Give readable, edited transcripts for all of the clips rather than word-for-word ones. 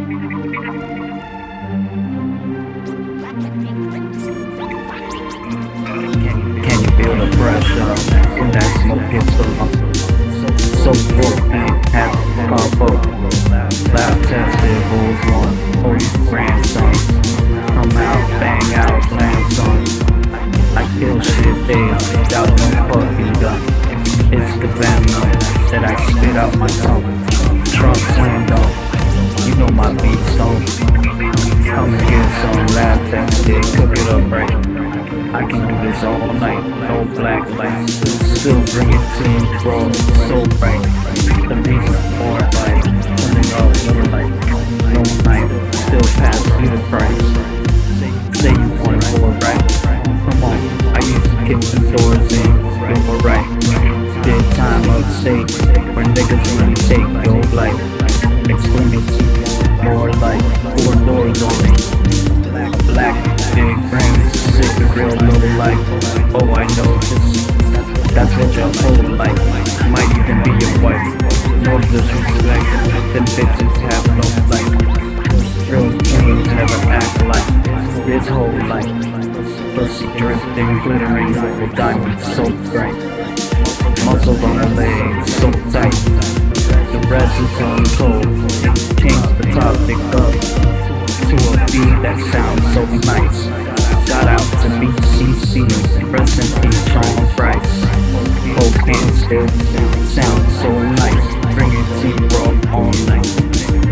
Can you feel the pressure when that smoke hits the lungs? So full pain, have combo. Lab tested, Voltsone, holy grandson. Come out, bang out, grandson. I kill shit daily, without no fucking gun. It's the venom that I spit out my tongue. Trunk slammed on, you know my beats don't. Come and get some lab tested, cook it up right. I can do this all night, no black lights. Still bring it to me, bro, so bright. The reason for like turning up more light. No night, still pass you the price. Say you want it more right. Come on, I used to kick the doors in, you were right. Did time upstate, where niggas really take your life. Explicit, more like 4 doors on me. Black, big brains, sick and real low life. Oh, I know this, that's what your whole life might even be your wife. No disrespect, them bitches have no life. Real kings never act like his whole life. Pussy drifting, glittering with diamonds so bright. Muscles on her legs so tight. The rest is on cold. Change the topic up to a beat that sounds so nice. Shout out to BCC, rest in peace, Sean Price. Hope can still sound so nice. Bring it to you raw all night.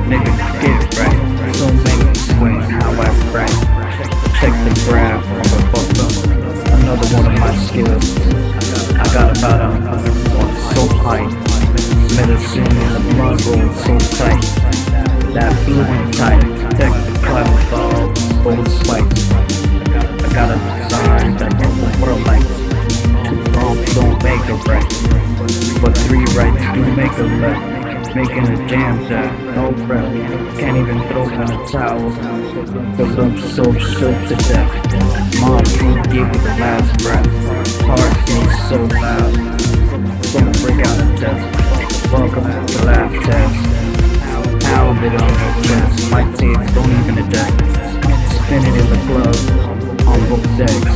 Nigga, get it right. So many swing how I write. Check the graph on the fuck. Another one of my skills. I got about 100 so high. Medicine in the blood roll so tight. That fluid tight. Protect the climate ball, old spikes. I got a design that the world likes. 2 wrongs don't make a right, but 3 rights do make a left. Making a jam jack, no breath. Can't even throw in a towel, cause I'm so shook to death. Mom can't give you the last breath. Heart beats so loud, gonna break out a test. Welcome to the lab test. Pound it on your chest, my tapes don't even eject. Spin it in the club, on both decks.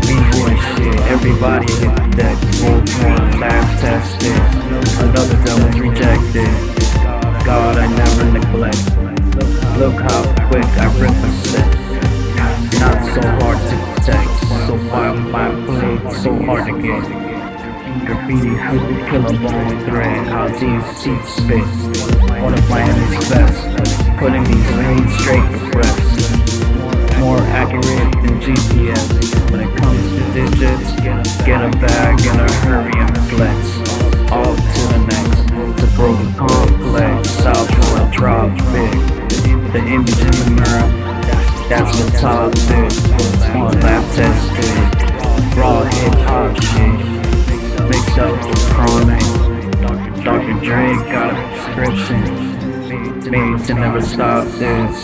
B-boy shit, everybody hit the deck. Voltsone, lab tested, another gun was rejected. God, I never neglect. Look how quick I rip a set. Not so hard to detect, so wild my blade, so hard to get. Graffiti through the killer bone thread, how these seats spit. One of my enemy's best, putting these lanes straight to press. More accurate than GPS. When it comes to digits, get a bag in a hurry and flex. Off to the next, it's a broken complex. South Shore drop big. The image in the mirror, that's what top did. One lab tested, raw hip hop shit. Mixed up with chronic. Dr. Dre got a prescription made to never stop this.